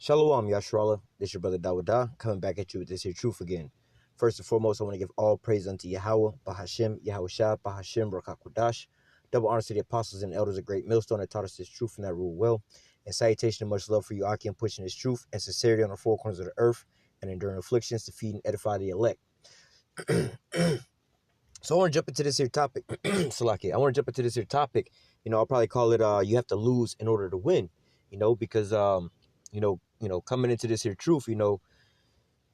Shalom, Yashrallah. This your brother Dawadah, coming back at you with this here truth again. First and foremost, I want to give all praise unto Yahawah, Bahashem, YAHAWASHI, Bahashem, Rakakwadash. Double honors to the apostles and elders of Great Millstone that taught us this truth and that rule well. And salutation and much love for you, Aki, in pushing this truth and sincerity on the four corners of the earth and enduring afflictions to feed and edify the elect. So I want to jump into this here topic. Salaki, I want to jump into this here topic. I'll probably call it, you have to lose in order to win, because, coming into this here truth, you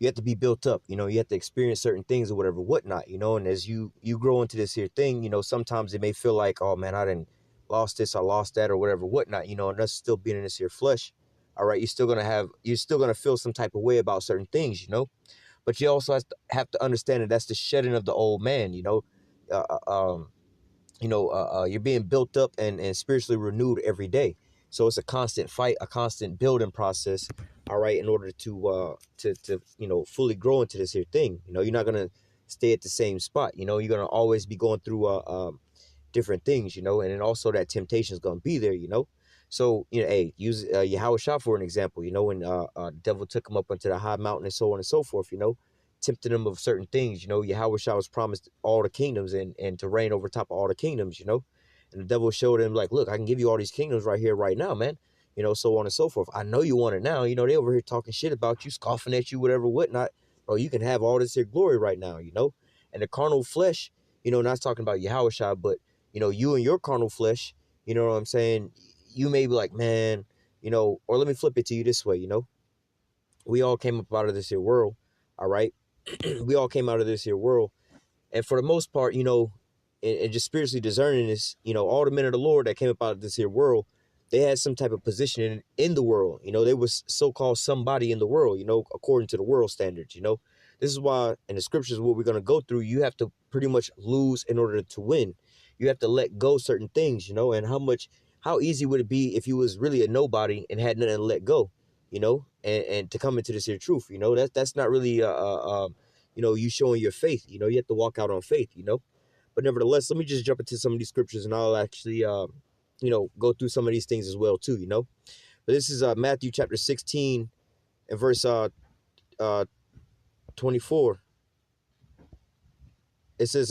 have to be built up, you have to experience certain things or whatever, whatnot, and as you grow into this here thing, sometimes it may feel like, oh man, I didn't lost this, I lost that or whatever, whatnot, and us still being in this here flesh. All right. You're still going to feel some type of way about certain things, but you also have to understand that that's the shedding of the old man, you're being built up and spiritually renewed every day. So it's a constant fight, a constant building process. All right. In order to fully grow into this here thing, you're not going to stay at the same spot. You're going to always be going through different things, and then also that temptation is going to be there, So, hey, use YAHAWASHI for an example, when the devil took him up onto the high mountain and so on and so forth, tempting him of certain things, YAHAWASHI was promised all the kingdoms and to reign over top of all the kingdoms, and the devil showed him like, look, I can give you all these kingdoms right here, right now, man, so on and so forth. I know you want it now, they over here talking shit about you, scoffing at you, whatever, whatnot, bro, you can have all this here glory right now, and the carnal flesh, not talking about YAHAWASHI, but, you and your carnal flesh, you know what I'm saying? You may be like, man, or let me flip it to you this way, we all came up out of this here world. All right. We all came out of this here world. And for the most part, and just spiritually discerning this, all the men of the Lord that came up out of this here world, they had some type of position in the world. They was so-called somebody in the world, according to the world standards, This is why in the scriptures, what we're going to go through, you have to pretty much lose in order to win. You have to let go certain things, and how easy would it be if you was really a nobody and had nothing to let go, and to come into this here truth, that's not really, you showing your faith, you have to walk out on faith, but nevertheless, let me just jump into some of these scriptures and I'll actually, go through some of these things as well too, but this is Matthew chapter 16 and verse 24. It says,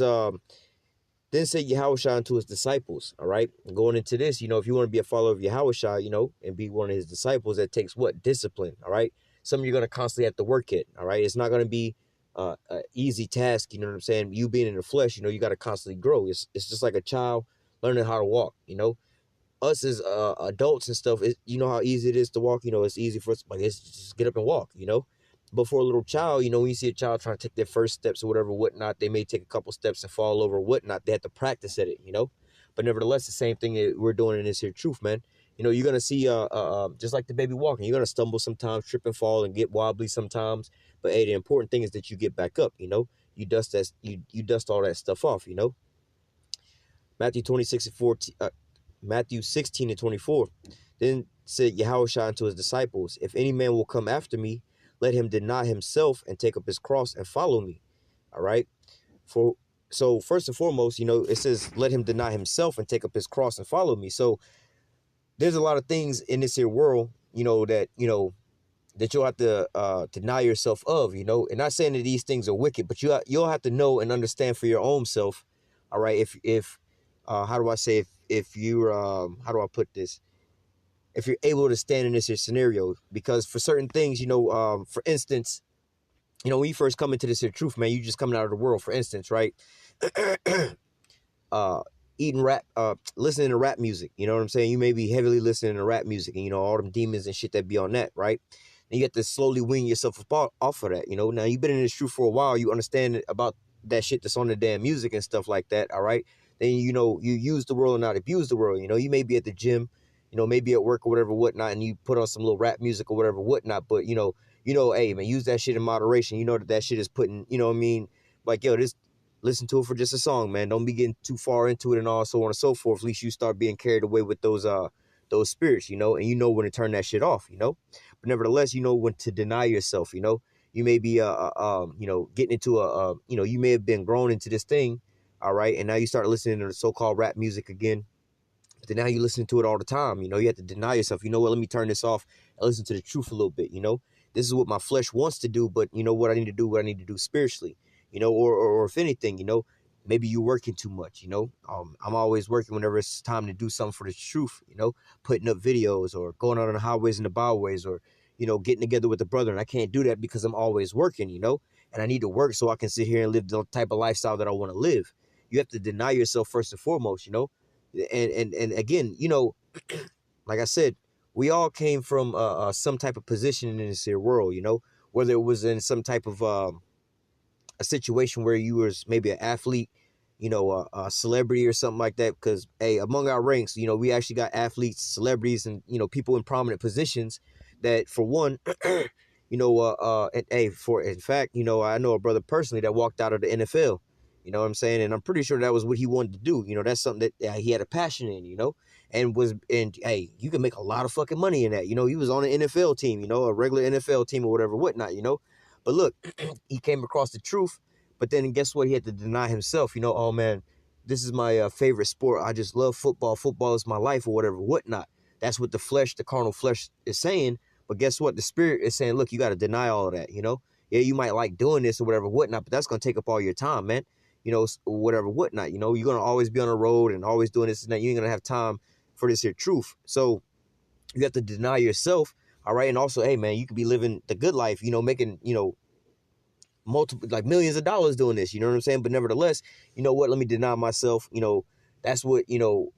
then said YAHAWASHI unto his disciples, all right, going into this, if you want to be a follower of YAHAWASHI, and be one of his disciples, that takes what? Discipline, all right? Something you're going to constantly have to work at, all right? It's not going to be an easy task, you know what I'm saying? You being in the flesh, you got to constantly grow. It's just like a child learning how to walk, Us as adults and stuff, you know how easy it is to walk, it's easy for us, like, it's just get up and walk, But for a little child, when you see a child trying to take their first steps or whatever, whatnot, they may take a couple steps and fall over, whatnot. They have to practice at it, But nevertheless, the same thing that we're doing in this here truth, man. You're going to see, just like the baby walking, you're going to stumble sometimes, trip and fall and get wobbly sometimes. But, hey, the important thing is that you get back up, You dust that, you dust all that stuff off, Matthew 26 and 14, Matthew 16 and 24. Then said YAHAWASHI unto his disciples, if any man will come after me, let him deny himself and take up his cross and follow me. All right. So first and foremost, it says, let him deny himself and take up his cross and follow me. So there's a lot of things in this here world, that you'll have to deny yourself of, and not saying that these things are wicked, but you'll have to know and understand for your own self. All right. If how do I say, if you're, how do I put this? If you're able to stand in this here scenario, because for certain things, for instance, when you first come into this here truth, man, you just coming out of the world, for instance, right? Eating rap, listening to rap music, you know what I'm saying? You may be heavily listening to rap music and, all them demons and shit that be on that, right? And you have to slowly wean yourself off of that, Now you've been in this truth for a while, you understand about that shit that's on the damn music and stuff like that, all right? Then, you use the world and not abuse the world, you may be at the gym, maybe at work or whatever, whatnot, and you put on some little rap music or whatever, whatnot, but, hey, man, use that shit in moderation. That shit is putting, what I mean? Like, yo, just listen to it for just a song, man. Don't be getting too far into it and all so on and so forth. At least you start being carried away with those spirits, and when to turn that shit off, But nevertheless, when to deny yourself, You may be, getting into you may have been grown into this thing, all right, and now you start listening to the so-called rap music again, But then now you listen to it all the time. You know, you have to deny yourself. You know what? Let me turn this off and listen to the truth a little bit. You know, this is what my flesh wants to do, but you know what I need to do, what I need to do spiritually. You know, or if anything, you know, maybe you're working too much. You know, I'm always working whenever it's time to do something for the truth. You know, putting up videos or going out on the highways and the byways, or you know, getting together with the brother. And I can't do that because I'm always working. You know, and I need to work so I can sit here and live the type of lifestyle that I want to live. You have to deny yourself first and foremost. You know, and again, you know, like I said, we all came from some type of position in this here world, you know, whether it was in some type of a situation where you was maybe an athlete, you know, a celebrity or something like that. Because, hey, among our ranks, you know, we actually got athletes, celebrities, and, you know, people in prominent positions that, for one, you know, and, hey, for in fact, you know, I know a brother personally that walked out of the NFL. You know what I'm saying? And I'm pretty sure that was what he wanted to do. You know, that's something that he had a passion in, you know, and hey, you can make a lot of fucking money in that. You know, he was on an NFL team, you know, a regular NFL team or whatever, whatnot, you know. But look, he came across the truth, but then guess what? He had to deny himself, you know, oh man, this is my favorite sport. I just love football. Football is my life or whatever, whatnot. That's what the flesh, the carnal flesh is saying. But guess what? The spirit is saying, look, you got to deny all of that, you know. Yeah, you might like doing this or whatever, whatnot, but that's going to take up all your time, man. You know, whatever, whatnot. You know, you're going to always be on the road and always doing this and that. You ain't going to have time for this here truth. So you have to deny yourself. All right. And also, hey, man, you could be living the good life, you know, making, you know, multiple, like millions of dollars doing this. You know what I'm saying? But nevertheless, you know what? Let me deny myself. You know, that's what, you know,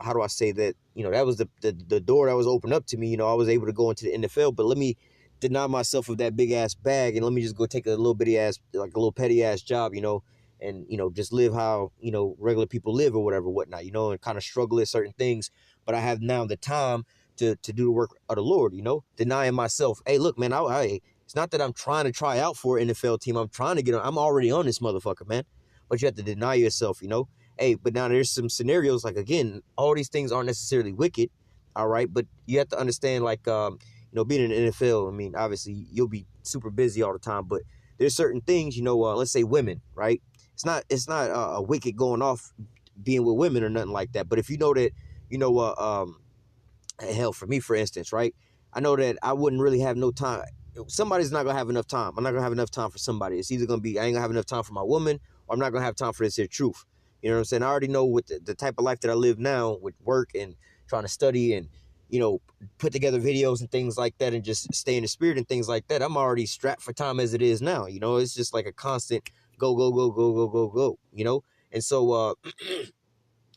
how do I say that? You know, that was the door that was opened up to me. You know, I was able to go into the NFL, but let me deny myself of that big ass bag and let me just go take a little bitty ass, like a little petty ass job, you know, and, you know, just live how, you know, regular people live or whatever, whatnot, you know, and kind of struggle at certain things. But I have now the time to do the work of the Lord, you know, denying myself. Hey, look, man, it's not that I'm trying to try out for an NFL team. I'm trying to get on. I'm already on this motherfucker, man. But you have to deny yourself, you know. Hey, but now there's some scenarios, like, again, all these things aren't necessarily wicked, all right? But you have to understand, like, you know, being in the NFL, I mean, obviously, you'll be super busy all the time, but there's certain things, you know, let's say women, right? It's not a wicked going off being with women or nothing like that. But if you know that, you know, hell, for me, for instance, right? I know that I wouldn't really have no time. Somebody's not gonna have enough time. I'm not gonna have enough time for somebody. It's either gonna be I ain't gonna have enough time for my woman, or I'm not gonna have time for this here truth. You know what I'm saying? I already know with the type of life that I live now, with work and trying to study and, you know, put together videos and things like that, and just stay in the spirit and things like that. I'm already strapped for time as it is now. You know, it's just like a constant go, go, go, go, go, go, go. You know, and so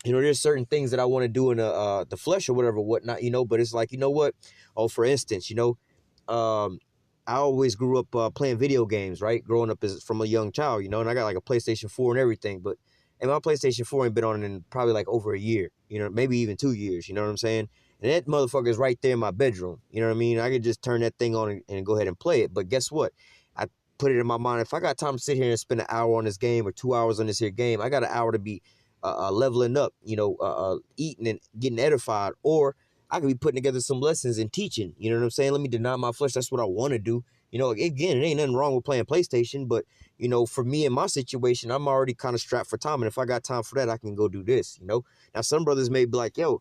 you know, there's certain things that I want to do in the flesh or whatever, whatnot, you know, but it's like, you know what? Oh, for instance, you know, I always grew up playing video games, right? Growing up as from a young child, you know, and I got like a PlayStation 4 and everything, and my PlayStation 4 ain't been on in probably like over a year, you know, maybe even 2 years, you know what I'm saying? And that motherfucker is right there in my bedroom, you know what I mean? I could just turn that thing on and go ahead and play it. But guess what? I put it in my mind, if I got time to sit here and spend an hour on this game or 2 hours on this here game, I got an hour to be leveling up, you know, eating and getting edified, or I could be putting together some lessons and teaching. You know what I'm saying? Let me deny my flesh. That's what I want to do. You know, again, it ain't nothing wrong with playing PlayStation, but you know, for me in my situation, I'm already kind of strapped for time, and if I got time for that, I can go do this. You know, now some brothers may be like, yo,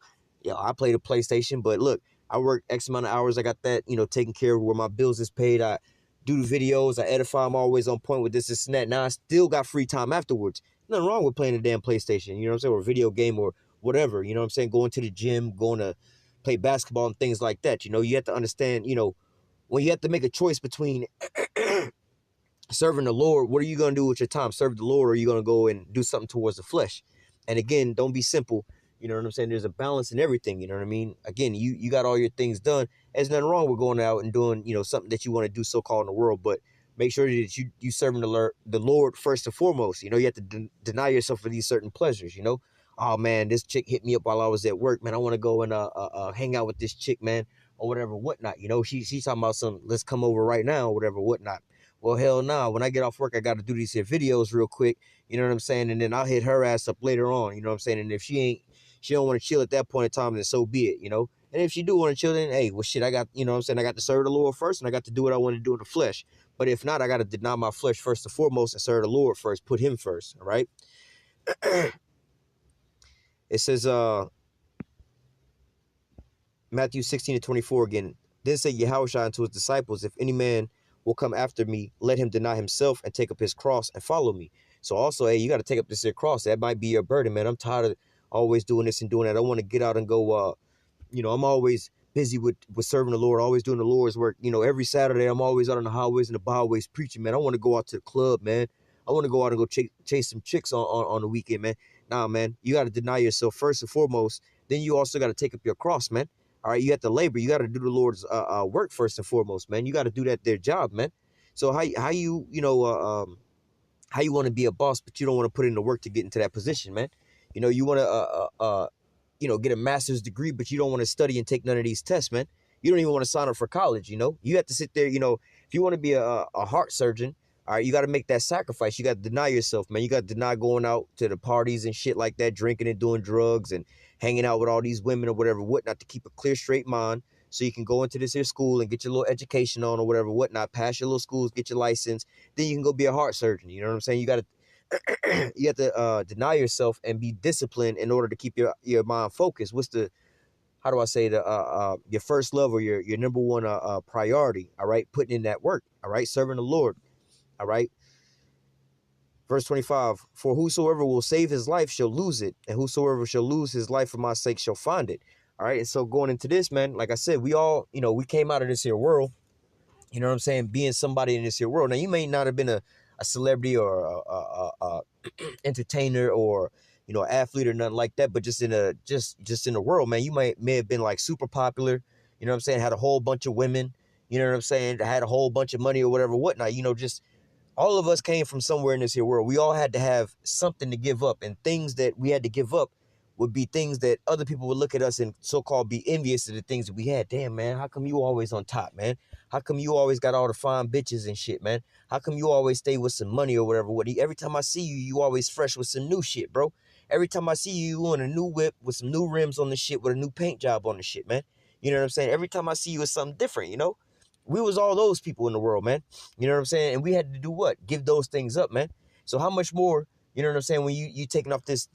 I play the PlayStation, but look, I work X amount of hours. I got that, you know, taken care of where my bills is paid. I do the videos. I edify. I'm always on point with this and that. Now I still got free time afterwards. Nothing wrong with playing a damn PlayStation, you know what I'm saying, or a video game or whatever, you know what I'm saying, going to the gym, going to play basketball and things like that. You know, you have to understand, you know, when you have to make a choice between serving the Lord, what are you going to do with your time? Serve the Lord, or are you going to go and do something towards the flesh? And again, don't be simple. You know what I'm saying? There's a balance in everything. You know what I mean? Again, you got all your things done. There's nothing wrong with going out and doing, you know, something that you want to do so-called in the world, but make sure that you serving the Lord first and foremost. You know, you have to deny yourself for these certain pleasures, you know? Oh, man, this chick hit me up while I was at work, man. I want to go and hang out with this chick, man, or whatever, whatnot. You know, she's talking about some, let's come over right now, or whatever, whatnot. Well, hell no. Nah. When I get off work, I got to do these here videos real quick. You know what I'm saying? And then I'll hit her ass up later on. You know what I'm saying? And if she don't want to chill at that point in time, then so be it, you know? And if she do want to chill, then, hey, well, shit, I got, you know what I'm saying? I got to serve the Lord first, and I got to do what I want to do in the flesh. But if not, I got to deny my flesh first and foremost and serve the Lord first. Put him first, all right? It says, Matthew 16:24 again. Then said Yahushua unto his disciples, if any man will come after me, let him deny himself and take up his cross and follow me. So also, hey, you got to take up this here cross. That might be your burden, man. I'm tired of always doing this and doing that. I want to get out and go, I'm always busy with serving the Lord, always doing the Lord's work. Every Saturday, I'm always out on the highways and the byways preaching, man. I want to go out to the club, man. I want to go out and go chase some chicks on the weekend, man. Nah, man, you got to deny yourself first and foremost. Then you also got to take up your cross, man. All right, you have to labor. You got to do the Lord's work first and foremost, man. You got to do their job, man. So how you want to be a boss, but you don't want to put in the work to get into that position, man. You want to get a master's degree, but you don't want to study and take none of these tests, man. You don't even want to sign up for college. You have to sit there. If you want to be a heart surgeon, all right, you got to make that sacrifice. You got to deny yourself, man. You got to deny going out to the parties and shit like that, drinking and doing drugs and hanging out with all these women or whatever, whatnot, to keep a clear, straight mind so you can go into this here school and get your little education on or whatever, whatnot, pass your little schools, get your license. Then you can go be a heart surgeon. You know what I'm saying? You got to you have to deny yourself and be disciplined in order to keep your mind focused. What's the, how do I say, the your first love or your number one priority? All right, putting in that work. All right, serving the Lord. All right. Verse 25, for whosoever will save his life shall lose it, and whosoever shall lose his life for my sake shall find it. All right. And so going into this, man, like I said, we all, we came out of this here world, you know what I'm saying, being somebody in this here world. Now, you may not have been a celebrity or a entertainer or, athlete or nothing like that, but just in the world, man, you may have been like super popular, you know what I'm saying, had a whole bunch of women, you know what I'm saying, had a whole bunch of money or whatever, whatnot, just all of us came from somewhere in this here world. We all had to have something to give up, and things that we had to give up would be things that other people would look at us and so-called be envious of the things that we had. Damn, man, how come you always on top, man? How come you always got all the fine bitches and shit, man? How come you always stay with some money or whatever? Every time I see you, you always fresh with some new shit, bro. Every time I see you, you on a new whip with some new rims on the shit, with a new paint job on the shit, man. You know what I'm saying? Every time I see you, it's something different, We was all those people in the world, man. You know what I'm saying? And we had to do what? Give those things up, man. So how much more, you know what I'm saying, when you taking off this,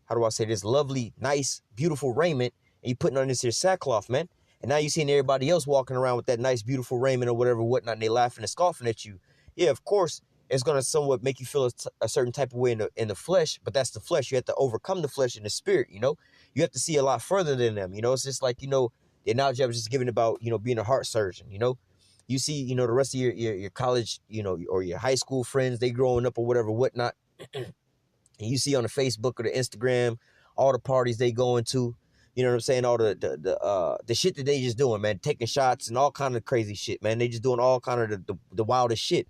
how do I say, this lovely, nice, beautiful raiment, and you putting on this here sackcloth, man. And now you seeing everybody else walking around with that nice, beautiful raiment or whatever, whatnot, and they laughing and scoffing at you. Yeah, of course, it's going to somewhat make you feel a certain type of way in the flesh, but that's the flesh. You have to overcome the flesh in the spirit, You have to see a lot further than them, It's just like, the analogy I was just giving about, being a heart surgeon, You see, the rest of your college, or your high school friends, they growing up or whatever, whatnot. And you see on the Facebook or the Instagram, all the parties they going to, you know what I'm saying? All the shit that they just doing, man, taking shots and all kind of crazy shit, man. They just doing all kind of the wildest shit.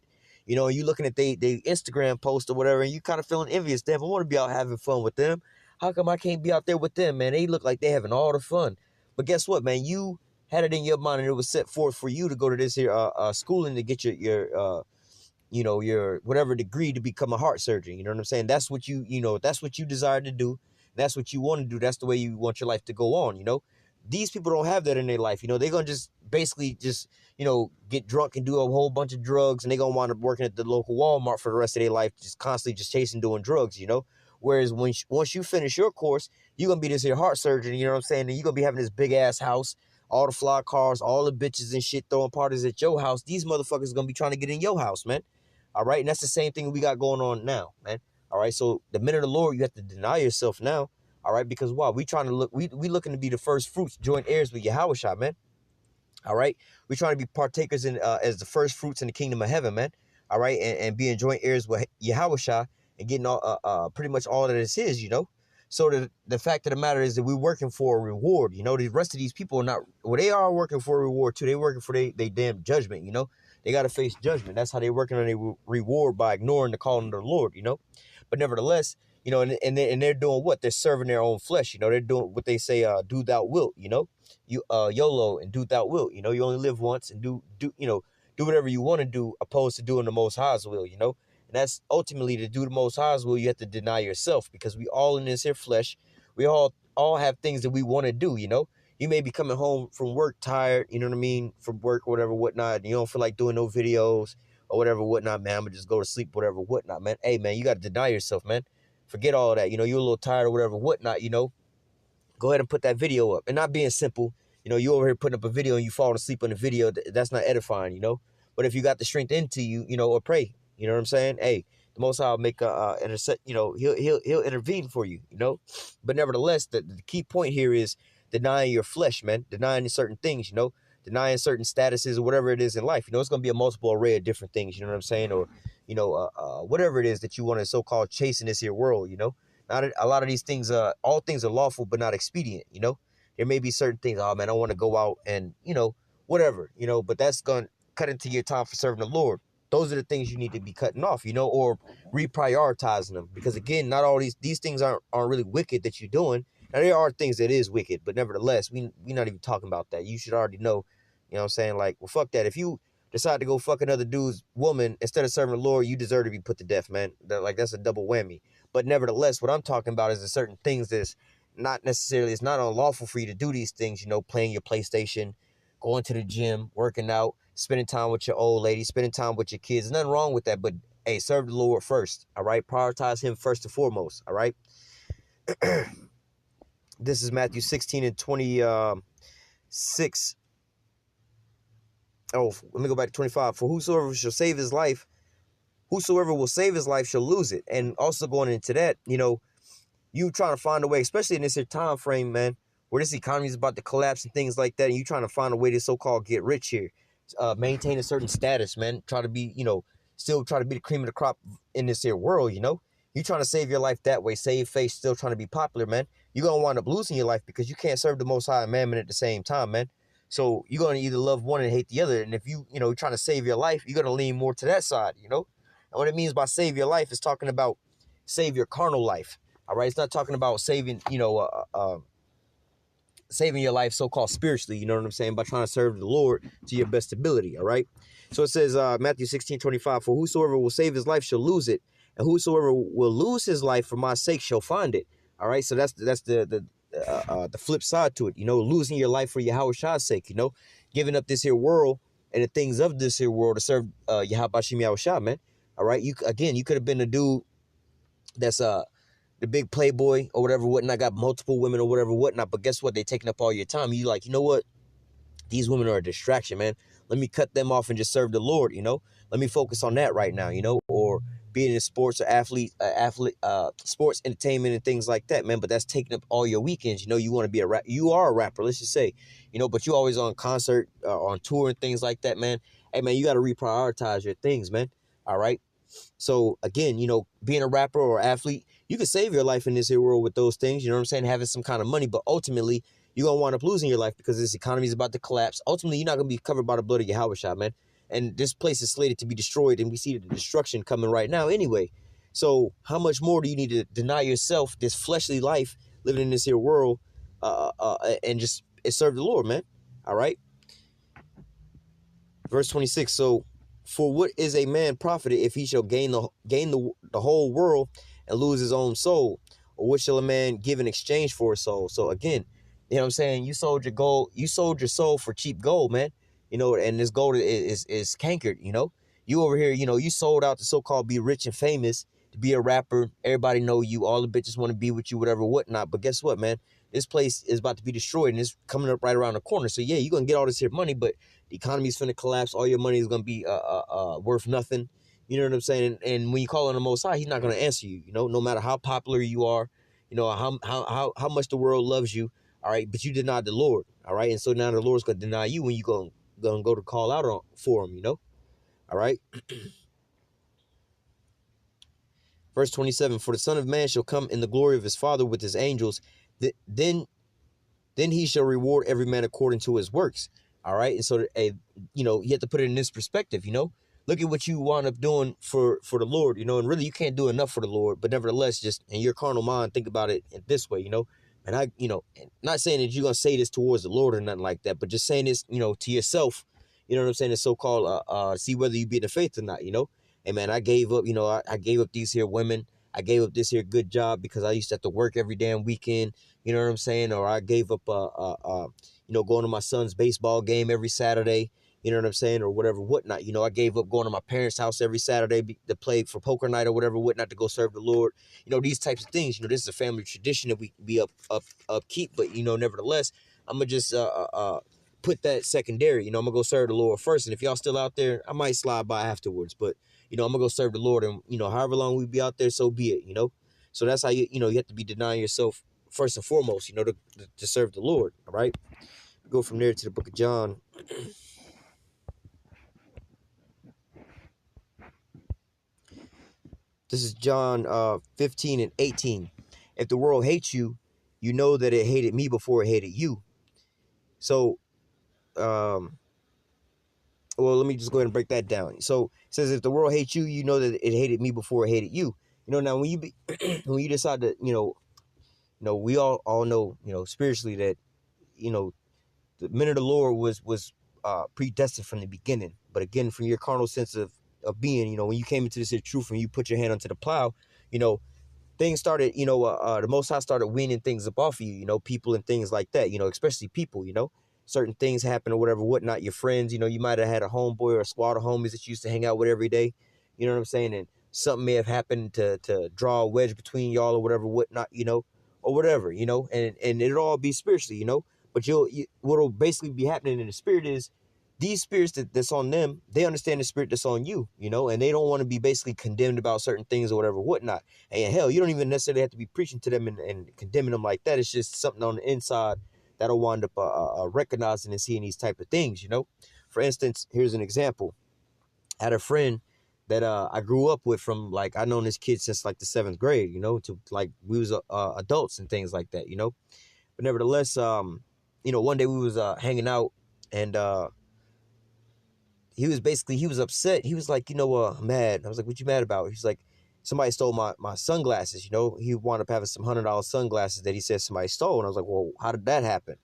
And you looking at they Instagram post or whatever, and you kind of feeling envious. Damn, I want to be out having fun with them. How come I can't be out there with them, man? They look like they having all the fun. But guess what, man? You had it in your mind, and it was set forth for you to go to this here schooling to get your your whatever degree to become a heart surgeon. You know what I'm saying? That's what that's what you desire to do. That's what you want to do. That's the way you want your life to go on. These people don't have that in their life. They're going to just basically just, get drunk and do a whole bunch of drugs, and they're going to wind up working at the local Walmart for the rest of their life, just constantly just chasing, doing drugs, Whereas once you finish your course, you're going to be this here heart surgeon, you know what I'm saying? And you're going to be having this big ass house, all the fly cars, all the bitches and shit throwing parties at your house. These motherfuckers are going to be trying to get in your house, man. All right. And that's the same thing we got going on now, man. All right. So the minute of the Lord, you have to deny yourself now. All right. Because why? We trying to look, we looking to be the first fruits, joint heirs with YAHAWASHI, man. All right. We're trying to be partakers in as the first fruits in the kingdom of heaven, man. All right. And being joint heirs with YAHAWASHI and getting all pretty much all that is his, So the fact of the matter is that we're working for a reward. The rest of these people are not, well, they are working for a reward too. They working for they damn judgment, They got to face judgment. That's how they're working on a reward, by ignoring the calling of the Lord, But nevertheless, and they're doing what? They're serving their own flesh, They're doing what they say, do thou wilt, You YOLO and do thou wilt, You only live once, and do whatever you want to do, opposed to doing the Most High's will, And that's ultimately, to do the Most High's will, you have to deny yourself, because we all in this here flesh. We all have things that we want to do, You may be coming home from work tired, you know what I mean, from work or whatever, whatnot, and you don't feel like doing no videos or whatever, whatnot, man. I'm going to just go to sleep, whatever, whatnot, man. Hey, man, you got to deny yourself, man. Forget all that. You're a little tired or whatever, whatnot, Go go ahead and put that video up. And not being simple, you know, you over here putting up a video and you falling asleep on the video, that's not edifying, you know. But if you got the strength into you, you know, or pray, you know what I'm saying? Hey, the Most High will make a intersect, you know, he'll intervene for you, you know. But nevertheless, the key point here is denying your flesh, man, denying certain things, you know, denying certain statuses or whatever it is in life. You know, it's gonna be a multiple array of different things, you know what I'm saying? Or, you know, whatever it is that you want to so-called chase in this here world, you know. Not a lot of these things, all things are lawful but not expedient, you know. There may be certain things, oh man, I want to go out and, you know, whatever, you know, but that's gonna cut into your time for serving the Lord. Those are the things you need to be cutting off, you know, or reprioritizing them. Because again, not all these things aren't really wicked that you're doing. Now there are things that is wicked, but nevertheless, we're not even talking about that. You should already know, you know what I'm saying? Like, well, fuck that. If you decide to go fuck another dude's woman instead of serving the Lord, you deserve to be put to death, man. That's a double whammy. But nevertheless, what I'm talking about is the certain things that's not necessarily, it's not unlawful for you to do these things, you know, playing your PlayStation, going to the gym, working out, spending time with your old lady, spending time with your kids. There's nothing wrong with that, but hey, serve the Lord first, all right? Prioritize him first and foremost, all right? This is Matthew 16 and 26. Oh, let me go back to 25. For whosoever will save his life shall lose it. And also going into that, you know, you trying to find a way, especially in this here time frame, man, where this economy is about to collapse and things like that, and you trying to find a way to so-called get rich here, maintain a certain status, man, try to be, you know, still try to be the cream of the crop in this here world, you know. You trying to save your life that way, save face, still trying to be popular, man. You're going to wind up losing your life because you can't serve the Most High and Mammon at the same time, man. So you're going to either love one and hate the other. And if you know, trying to save your life, you're going to lean more to that side, you know. And what it means by save your life is talking about save your carnal life. All right. It's not talking about saving, you know, saving your life so-called spiritually, you know what I'm saying, by trying to serve the Lord to your best ability. All right. So it says Matthew 16:25, for whosoever will save his life shall lose it, and whosoever will lose his life for my sake shall find it. All right. So that's the flip side to it, you know, losing your life for YAHAWASHI's sake, you know, giving up this here world and the things of this here world to serve YAHAWASHI, man. All right. You could have been a dude that's the big playboy or whatever, whatnot, got multiple women or whatever, whatnot. But guess what? They taking up all your time. You like, you know what? These women are a distraction, man. Let me cut them off and just serve the Lord, you know. Let me focus on that right now, you know, or being in sports or sports entertainment and things like that, man. But that's taking up all your weekends. You know, you want to be you are a rapper, let's just say, you know, but you always on concert, on tour and things like that, man. Hey, man, you got to reprioritize your things, man. All right. So again, you know, being a rapper or athlete, you can save your life in this here world with those things, you know what I'm saying, having some kind of money, but ultimately you're going to wind up losing your life because this economy is about to collapse. Ultimately, you're not going to be covered by the blood of YAHAWASHI, man. And this place is slated to be destroyed, and we see the destruction coming right now anyway. So how much more do you need to deny yourself this fleshly life, living in this here world, and just serve the Lord, man? All right. Verse 26. So, for what is a man profited if he shall gain the whole world and lose his own soul? Or what shall a man give in exchange for his soul? So again, you know what I'm saying? You sold your gold, you sold your soul for cheap gold, man. You know, and this gold is cankered, you know. You over here, you know, you sold out to so-called be rich and famous, to be a rapper. Everybody know you, all the bitches want to be with you, whatever, whatnot. But guess what, man? This place is about to be destroyed and it's coming up right around the corner. So yeah, you're gonna get all this here money, but the economy's finna collapse. All your money is gonna be worth nothing. You know what I'm saying? And when you call on the Most High, He's not gonna answer you. You know, no matter how popular you are, you know how much the world loves you. All right, but you denied the Lord. All right, and so now the Lord's gonna deny you when you gonna go to call out for Him. You know, all right. Verse 27: For the Son of Man shall come in the glory of His Father with His angels. Then He shall reward every man according to his works. All right. And so, you know, you have to put it in this perspective, you know, look at what you wind up doing for the Lord, you know, and really you can't do enough for the Lord, but nevertheless, just in your carnal mind, think about it this way, you know, and you know, not saying that you're going to say this towards the Lord or nothing like that, but just saying this, you know, to yourself, you know what I'm saying? It's so-called, see whether you be in the faith or not, you know. Hey man, I gave up, you know, I gave up these here women. I gave up this here good job because I used to have to work every damn weekend. You know what I'm saying? Or I gave up, you know, going to my son's baseball game every Saturday. you know what I'm saying, or whatever, whatnot. You know, I gave up going to my parents' house every Saturday to play for poker night or whatever, whatnot, to go serve the Lord. You know, these types of things. You know, this is a family tradition that we upkeep. But you know, nevertheless, I'm gonna just put that secondary. You know, I'm gonna go serve the Lord first, and if y'all still out there, I might slide by afterwards. But you know, I'm gonna go serve the Lord, and you know, however long we be out there, so be it. You know, so that's how you know you have to be denying yourself first and foremost. You know, to serve the Lord. All right. Go from there to the book of John. This is John 15 and 18. If the world hates you, you know that it hated me before it hated you. So, well, let me just go ahead and break that down. So it says, if the world hates you, you know that it hated me before it hated you. You know, now when you when you decide to, we all know, spiritually that, the men of the Lord was predestined from the beginning. But again, from your carnal sense of being, when you came into this truth and you put your hand onto the plow, things started, the Most High started weaning things up off of you, people and things like that, especially people, certain things happen or whatever, whatnot, your friends, you might have had a homeboy or a squad of homies that you used to hang out with every day, you know what I'm saying? And something may have happened to draw a wedge between y'all or whatever, whatnot, or whatever, and it'll all be spiritually, but what'll basically be happening in the spirit is these spirits that's on them, they understand the spirit that's on you, and they don't want to be basically condemned about certain things or whatever, whatnot. And hell, you don't even necessarily have to be preaching to them and condemning them like that. It's just something on the inside that'll wind up recognizing and seeing these type of things, For instance, here's an example. I had a friend that I grew up with from, like, I known this kid since like the 7th grade, to like we was adults and things like that, But nevertheless, one day we was hanging out, and he was upset. He was like, mad. I was like, what you mad about? He's like, somebody stole my sunglasses, He wound up having some $100 sunglasses that he said somebody stole. And I was like, well, how did that happen?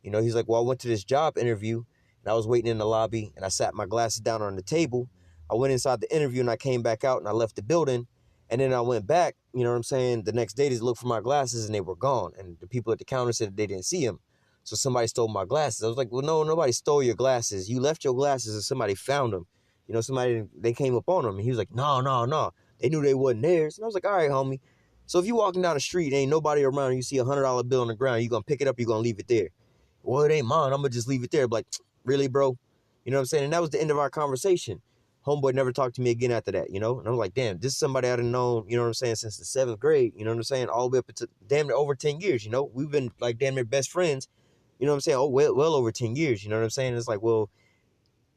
He's like, well, I went to this job interview and I was waiting in the lobby and I sat my glasses down on the table. I went inside the interview and I came back out and I left the building. And then I went back, you know what I'm saying? The next day to look for my glasses and they were gone. And the people at the counter said they didn't see them. So somebody stole my glasses. I was like, well, no, nobody stole your glasses. You left your glasses and somebody found them. They came up on them. And he was like, no. They knew they wasn't theirs. And I was like, all right, homie. So if you walking down the street, ain't nobody around, and you see a $100 bill on the ground, you going to pick it up, you going to leave it there. Well, it ain't mine. I'm going to just leave it there. Like, really, bro? You know what I'm saying? And that was the end of our conversation. Homeboy never talked to me again after that, And I'm like, damn, this is somebody I've known, you know what I'm saying, since the 7th grade, you know what I'm saying, all the way up to damn near over 10 years, We've been like damn near best friends, you know what I'm saying, well over 10 years, you know what I'm saying? It's like, well,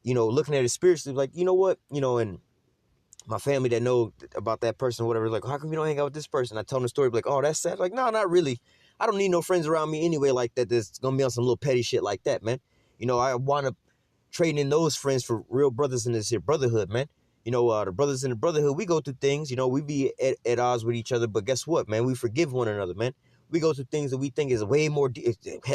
looking at it spiritually, like, you know what, and my family that know about that person or whatever, like, how come you don't hang out with this person? I tell them the story, like, oh, that's sad. Like, no, not really. I don't need no friends around me anyway like that that's going to be on some little petty shit like that, man. I want to trade in those friends for real brothers in this here brotherhood, man. The brothers in the brotherhood, we go through things, we be at odds with each other, but guess what, man? We forgive one another, man. We go through things that we think is way more,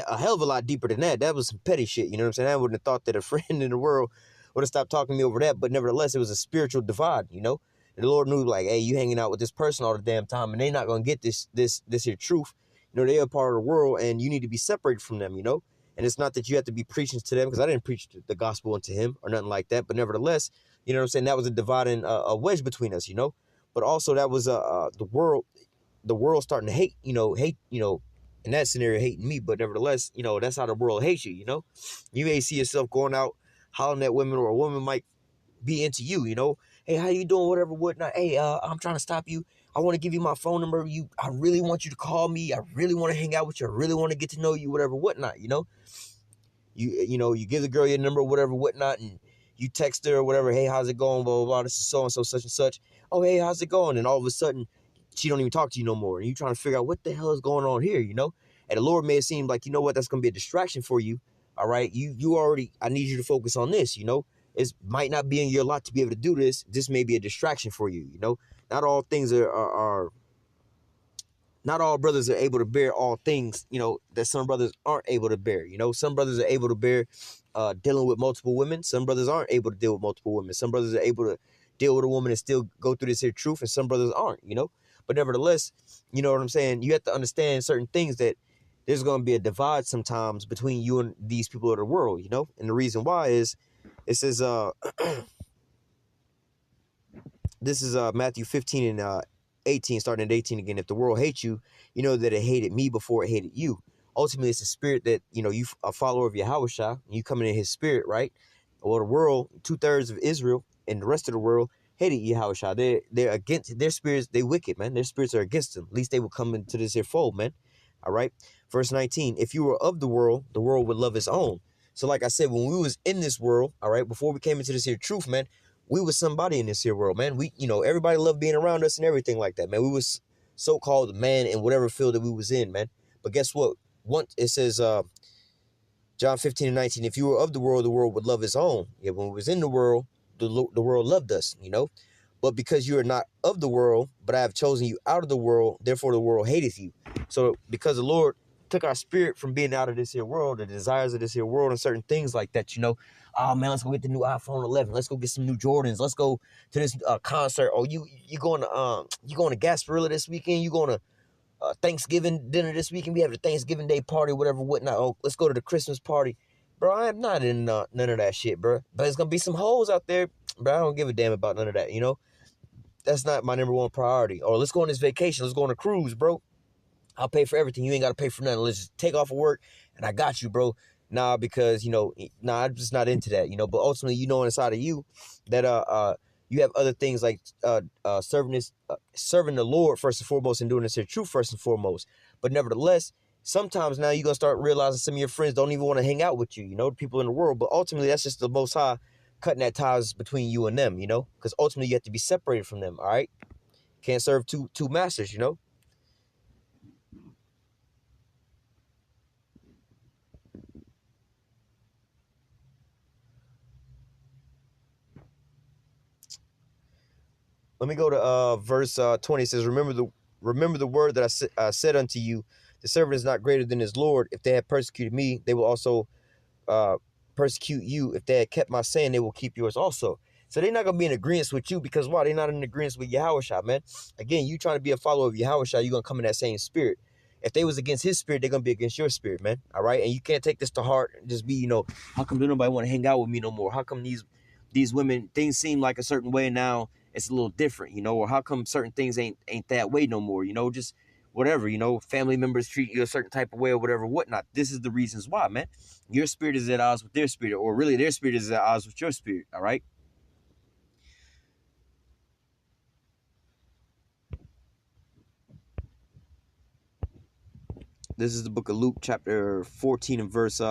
a hell of a lot deeper than that. That was some petty shit, you know what I'm saying? I wouldn't have thought that a friend in the world would have stopped talking to me over that, but nevertheless, it was a spiritual divide, And the Lord knew, like, hey, you hanging out with this person all the damn time, and they not going to get this here truth. They are a part of the world, and you need to be separated from them, And it's not that you have to be preaching to them, because I didn't preach the gospel unto him or nothing like that, but nevertheless, you know what I'm saying, that was a dividing a wedge between us, But also that was the world starting to hate, in that scenario, hating me, but nevertheless, that's how the world hates you, You may see yourself going out hollering at women, or a woman might be into you, Hey, how you doing, whatever, whatnot. Hey, I'm trying to stop you. I want to give you my phone number. I really want you to call me. I really want to hang out with you. I really want to get to know you, whatever, whatnot, You give the girl your number, whatever, whatnot, and you text her or whatever. Hey, how's it going? Blah, blah, blah. This is so-and-so, such and such. Oh, hey, how's it going? And all of a sudden, she don't even talk to you no more. And you trying to figure out what the hell is going on here, And the Lord may have seemed like, you know what, that's going to be a distraction for you. All right. You already, I need you to focus on this, It might not be in your lot to be able to do this. This may be a distraction for you, Not all things are not all brothers are able to bear all things, that some brothers aren't able to bear. Some brothers are able to bear dealing with multiple women. Some brothers aren't able to deal with multiple women. Some brothers are able to deal with a woman and still go through this here truth, and some brothers aren't, But nevertheless, you know what I'm saying? You have to understand certain things, that there's going to be a divide sometimes between you and these people of the world, And the reason why is, It says, this is Matthew 15 and 18, starting at 18 again. If the world hates you, you know that it hated me before it hated you. Ultimately, it's a spirit that, you know, you a follower of YAHAWASHI, and you coming in his spirit, right? Well, the world, 2/3 of Israel and the rest of the world hated YAHAWASHI. They're against their spirits. They wicked, man. Their spirits are against them. At least they will come into this here fold, man. All right. Verse 19. If you were of the world would love its own. So like I said, when we was in this world, all right, before we came into this here truth, man, we was somebody in this here world, man. We, you know, everybody loved being around us and everything like that, man. We was so-called man in whatever field that we was in, man. But guess what? Once it says, John 15 and 19, if you were of the world would love its own. Yeah, when we was in the world world loved us, you know. But because you are not of the world, but I have chosen you out of the world, therefore the world hateth you. So because the Lord took our spirit from being out of this here world, the desires of this here world and certain things like that, you know. Oh man, let's go get the new iPhone 11. Let's go get some new Jordans. Let's go to this concert. Oh, you going to Gasparilla this weekend? You going to Thanksgiving dinner this weekend? We have the Thanksgiving Day party, whatever, whatnot. Oh, let's go to the Christmas party. Bro, I am not in none of that shit, bro. But there's going to be some hoes out there. But I don't give a damn about none of that, you know? That's not my number one priority. Or let's go on this vacation. Let's go on a cruise, bro. I'll pay for everything. You ain't got to pay for nothing. Let's just take off of work, and I got you, bro. Nah, because, you know, nah, I'm just not into that, you know. But ultimately, you know inside of you that you have other things like serving the Lord first and foremost and doing this here truth first and foremost. But nevertheless, sometimes now you're going to start realizing some of your friends don't even want to hang out with you, you know, people in the world. But ultimately, that's just the Most High cutting that ties between you and them, you know, because ultimately you have to be separated from them, all right? Can't serve two masters, you know? Let me go to verse 20. It says, remember the word that I said unto you, the servant is not greater than his Lord. If they had persecuted me, they will also persecute you. If they had kept my saying, they will keep yours also. So they're not going to be in agreement with you because why? They're not in agreement with YAHWASHI, man. Again, you trying to be a follower of YAHWASHI, you're going to come in that same spirit. If they was against his spirit, they're going to be against your spirit, man. All right? And you can't take this to heart and just be, you know, how come nobody want to hang out with me no more? How come these women, things seem like a certain way now, it's a little different, you know? Or how come certain things ain't that way no more, you know? Just whatever, you know, family members treat you a certain type of way or whatever, whatnot. This is the reasons why, man. Your spirit is at odds with their spirit, or really their spirit is at odds with your spirit, all right? This is the book of Luke, chapter 14 and verse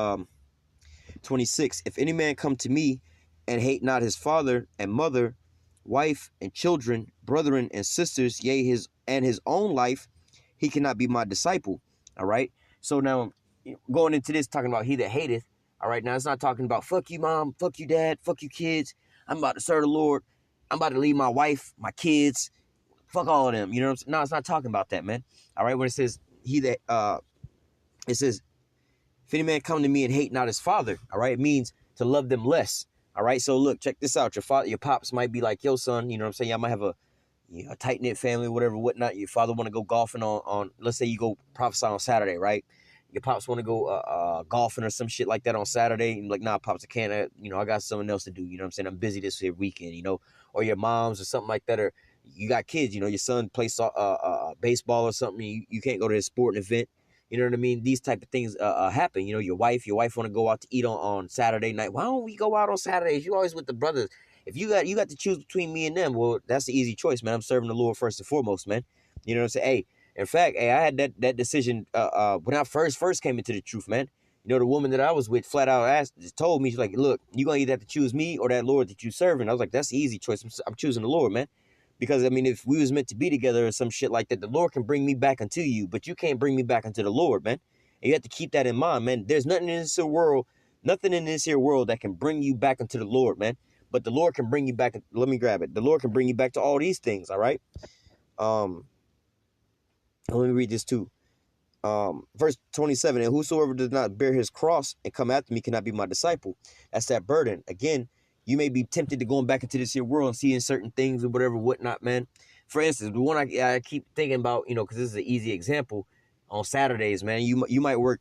26. If any man come to me and hate not his father and mother, wife and children, brethren and sisters, yea, his own life, he cannot be my disciple. All right. So now going into this, talking about he that hateth. All right. Now it's not talking about fuck you, mom, fuck you, dad, fuck you, kids. I'm about to serve the Lord. I'm about to leave my wife, my kids, fuck all of them. You know what I'm saying? No, it's not talking about that, man. All right. When it says he that, it says, if any man come to me and hate not his father, all right, it means to love them less. All right. So look, check this out. Your father, your pops might be like, yo, son, you know what I'm saying? Y'all might have a tight knit family, whatever, whatnot. Your father want to go golfing on, let's say you go prophesy on Saturday, right? Your pops want to go golfing or some shit like that on Saturday. And like, nah, pops, I can't, you know, I got something else to do. You know what I'm saying? I'm busy this here weekend, you know, or your moms or something like that. Or you got kids, you know, your son plays baseball or something. You can't go to his sporting event. You know what I mean? These type of things happen. You know, your wife want to go out to eat on Saturday night. Why don't we go out on Saturdays? You always with the brothers. If you got to choose between me and them, well, that's the easy choice, man. I'm serving the Lord first and foremost, man. You know what I'm saying? Hey, in fact, hey, I had that decision when I first came into the truth, man. You know, the woman that I was with flat out told me, she's like, look, you're going to either have to choose me or that Lord that you serving. I was like, that's the easy choice. I'm choosing the Lord, man. Because, I mean, if we was meant to be together or some shit like that, the Lord can bring me back unto you, but you can't bring me back unto the Lord, man. And you have to keep that in mind, man. There's nothing in this here world that can bring you back into the Lord, man. But the Lord can bring you back. Let me grab it. The Lord can bring you back to all these things, all right? Let me read this too. Verse 27, and whosoever does not bear his cross and come after me cannot be my disciple. That's that burden. Again, you may be tempted to going back into this here world and seeing certain things or whatever, whatnot, man. For instance, the one I keep thinking about, you know, because this is an easy example. On Saturdays, man, you might work,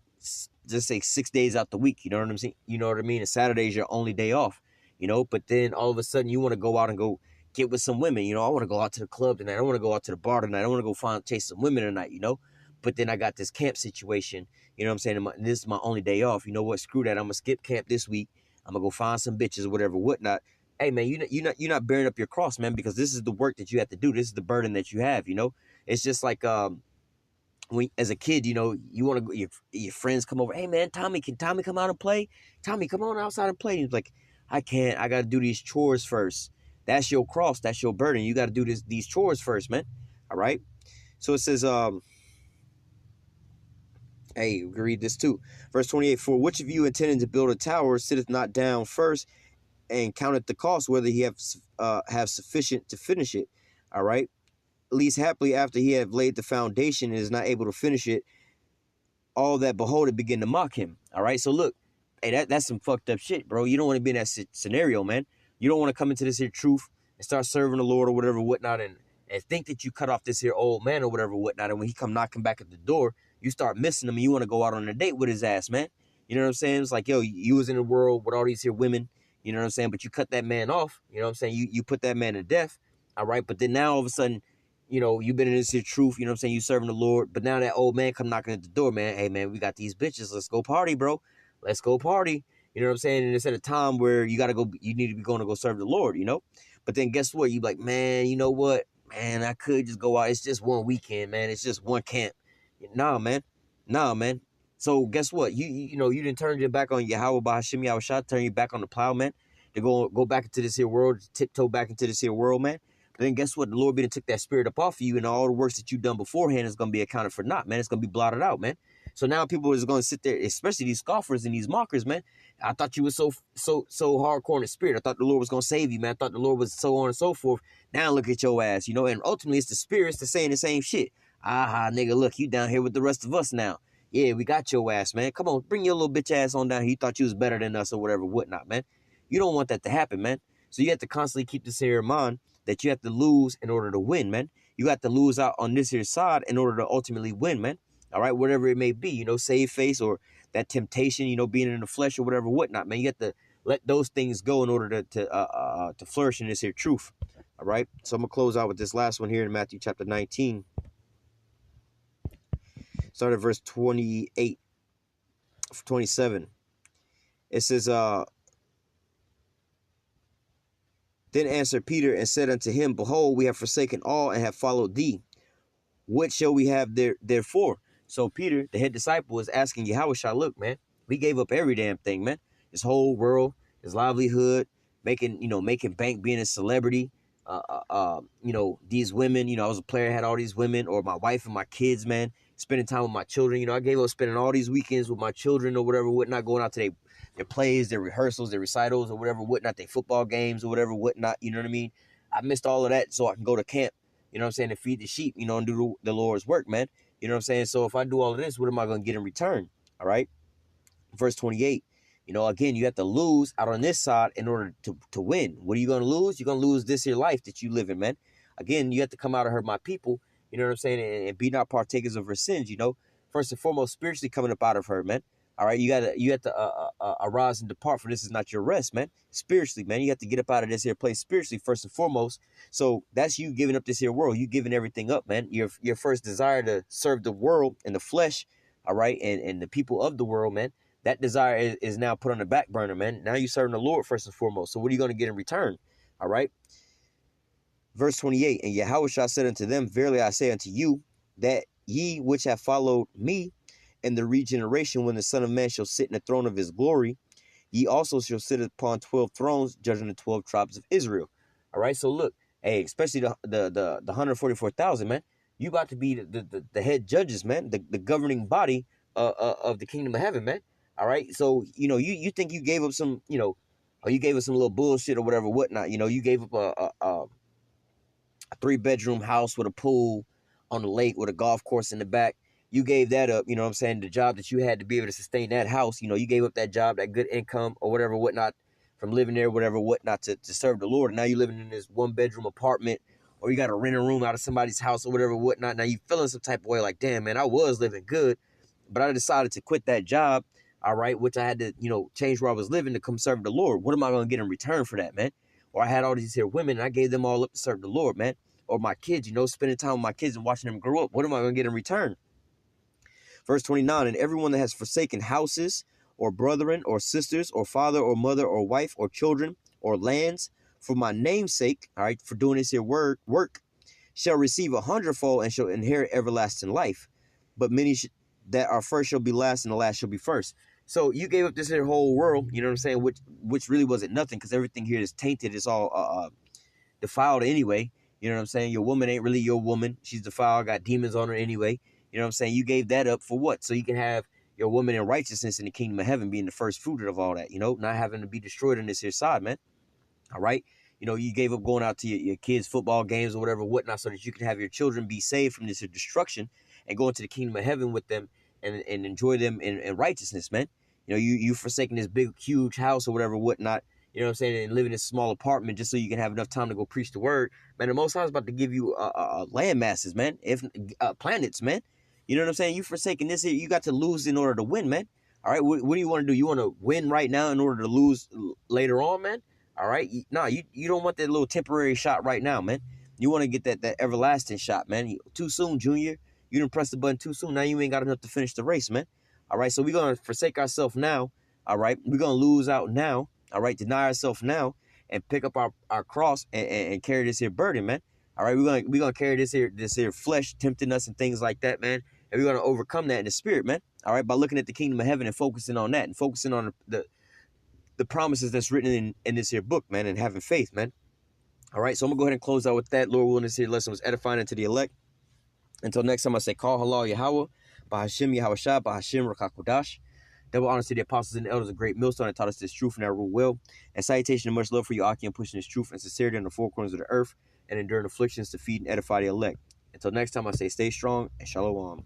just say 6 days out the week. You know what I'm saying? You know what I mean? And Saturday is your only day off. you know, but then all of a sudden you want to go out and go get with some women, you know, I want to go out to the club tonight, I want to go out to the bar tonight, I want to go chase some women tonight, you know, but then I got this camp situation, you know what I'm saying, this is my only day off, you know what, screw that, I'm gonna skip camp this week, I'm gonna go find some bitches or whatever, whatnot. Hey man, you're not bearing up your cross, man, because this is the work that you have to do, this is the burden that you have, you know. It's just like when as a kid, you know, you want to go, your friends come over, hey man, Tommy, can Tommy come out and play? Tommy, come on outside and play. He's like, I can't, I got to do these chores first. That's your cross, that's your burden. You got to do these chores first, man. All right. So it says, hey, we can read this too. Verse 28, for which of you intending to build a tower sitteth not down first and counteth the cost, whether he have sufficient to finish it. All right. At least happily after he have laid the foundation and is not able to finish it, all that behold it begin to mock him. All right. So look, hey, that's some fucked up shit, bro. You don't want to be in that scenario, man. You don't want to come into this here truth and start serving the Lord or whatever, whatnot, and think that you cut off this here old man or whatever, whatnot. And when he come knocking back at the door, you start missing him and you want to go out on a date with his ass, man. You know what I'm saying? It's like, yo, you was in the world with all these here women, you know what I'm saying? But you cut that man off, you know what I'm saying? You put that man to death, all right? But then now all of a sudden, you know, you've been in this here truth, you know what I'm saying? You serving the Lord, but now that old man come knocking at the door, man. Hey, man, we got these bitches. Let's go party, bro. Let's go party. You know what I'm saying? And it's at a time where you got to go, you need to be going to go serve the Lord, you know? But then guess what? You like, man, you know what? Man, I could just go out. It's just one weekend, man. It's just one camp. Nah, man. Nah, man. So guess what? You know, you didn't turn your back on Yahawah Bahashim Yahushua, turn your back on the plow, man. To go back into this here world, tiptoe back into this here world, man. But then guess what? The Lord been took that spirit up off of you, and all the works that you've done beforehand is going to be accounted for naught, man. It's going to be blotted out, man. So now people is going to sit there, especially these scoffers and these mockers, man. I thought you were so hardcore in the spirit. I thought the Lord was going to save you, man. I thought the Lord was so on and so forth. Now look at your ass, you know. And ultimately, it's the spirits that's saying the same shit. Aha, nigga, look, you down here with the rest of us now. Yeah, we got your ass, man. Come on, bring your little bitch ass on down here. You thought you was better than us or whatever, whatnot, man. You don't want that to happen, man. So you have to constantly keep this here in mind that you have to lose in order to win, man. You got to lose out on this here side in order to ultimately win, man. All right, whatever it may be, you know, save face or that temptation, you know, being in the flesh or whatever, whatnot, man. You have to let those things go in order to flourish in this here truth. All right, so I'm gonna close out with this last one here in Matthew chapter 19. Start at verse 28, 27. It says, then answered Peter and said unto him, behold, we have forsaken all and have followed thee. What shall we have therefore? So Peter, the head disciple, is asking Yahushua, look, man, we gave up every damn thing, man. His whole world, his livelihood, making bank, being a celebrity. You know, these women, you know, I was a player, had all these women, or my wife and my kids, man, spending time with my children. You know, I gave up spending all these weekends with my children or whatever, whatnot, going out to their plays, their rehearsals, their recitals or whatever, whatnot, their football games or whatever, whatnot, you know what I mean? I missed all of that so I can go to camp, you know what I'm saying, and feed the sheep, you know, and do the Lord's work, man. You know what I'm saying? So if I do all of this, what am I going to get in return? All right. Verse 28, you know, again, you have to lose out on this side in order to win. What are you going to lose? You're going to lose this here life that you live in, man. Again, you have to come out of her, my people, you know what I'm saying, and be not partakers of her sins, you know. First and foremost, spiritually coming up out of her, man. All right, you have to arise and depart, for this is not your rest, man. Spiritually, man, you have to get up out of this here place spiritually first and foremost. So that's you giving up this here world. You giving everything up, man. Your first desire to serve the world and the flesh, all right, and the people of the world, man. That desire is now put on the back burner, man. Now you're serving the Lord first and foremost. So what are you going to get in return? All right. Verse 28, and Yahushua said unto them, verily I say unto you, that ye which have followed me, in the regeneration, when the Son of Man shall sit in the throne of his glory, ye also shall sit upon 12 thrones, judging the 12 tribes of Israel. All right, so look, hey, especially the 144,000, man, you about to be the head judges, man, the governing body of the kingdom of heaven, man. All right, so you know, you think you gave up some, you know, or you gave us some little bullshit or whatever, whatnot. You know, you gave up a 3-bedroom house with a pool on the lake with a golf course in the back. You gave that up, you know what I'm saying? The job that you had to be able to sustain that house, you know, you gave up that job, that good income or whatever, whatnot, from living there, whatever, whatnot, to serve the Lord. And now you're living in this 1-bedroom apartment, or you got to rent a room out of somebody's house or whatever, whatnot. Now you feeling some type of way like, damn, man, I was living good, but I decided to quit that job, all right, which I had to, you know, change where I was living to come serve the Lord. What am I going to get in return for that, man? Or I had all these here women, and I gave them all up to serve the Lord, man. Or my kids, you know, spending time with my kids and watching them grow up. What am I going to get in return? Verse 29, and everyone that has forsaken houses or brethren or sisters or father or mother or wife or children or lands for my name's sake, all right, for doing this here work, shall receive 100-fold and shall inherit everlasting life. But many that are first shall be last, and the last shall be first. So you gave up this here whole world, you know what I'm saying, which really wasn't nothing, because everything here is tainted. It's all defiled anyway. You know what I'm saying? Your woman ain't really your woman. She's defiled, got demons on her anyway. You know what I'm saying? You gave that up for what? So you can have your woman in righteousness in the kingdom of heaven being the first fruit of all that, you know, not having to be destroyed on this here side, man. All right. You know, you gave up going out to your kids' football games or whatever, whatnot, so that you can have your children be saved from this destruction and go into the kingdom of heaven with them and enjoy them in righteousness, man. You know, you forsaking this big, huge house or whatever, whatnot, you know what I'm saying, and live in this small apartment just so you can have enough time to go preach the word. Man, the Most High is about to give you land masses, man, if planets, man. You know what I'm saying? You forsaking this here, you got to lose in order to win, man. All right, what do you want to do? You want to win right now in order to lose later on, man? All right, no, you don't want that little temporary shot right now, man. You want to get that everlasting shot, man. Too soon, Junior. You didn't press the button too soon. Now you ain't got enough to finish the race, man. All right, so we're going to forsake ourselves now. All right, we're going to lose out now. All right, deny ourselves now and pick up our cross and carry this here burden, man. All right, we're gonna carry this here flesh tempting us and things like that, man. And we're gonna overcome that in the spirit, man. All right, by looking at the kingdom of heaven and focusing on that and focusing on the promises that's written in this here book, man, and having faith, man. All right, so I'm gonna go ahead and close out with that. Lord willing, this here lesson was edifying unto the elect. Until next time, I say, call halal Yahawah, by Hashem YAHAWASHI, by Hashem Rakakudash. Double honors to the apostles and the elders of Great Millstone that taught us this truth and that rule well. And salutation and much love for you, Aki, and pushing this truth and sincerity on the four corners of the earth and enduring afflictions to feed and edify the elect. Until next time, I say, stay strong and shalom.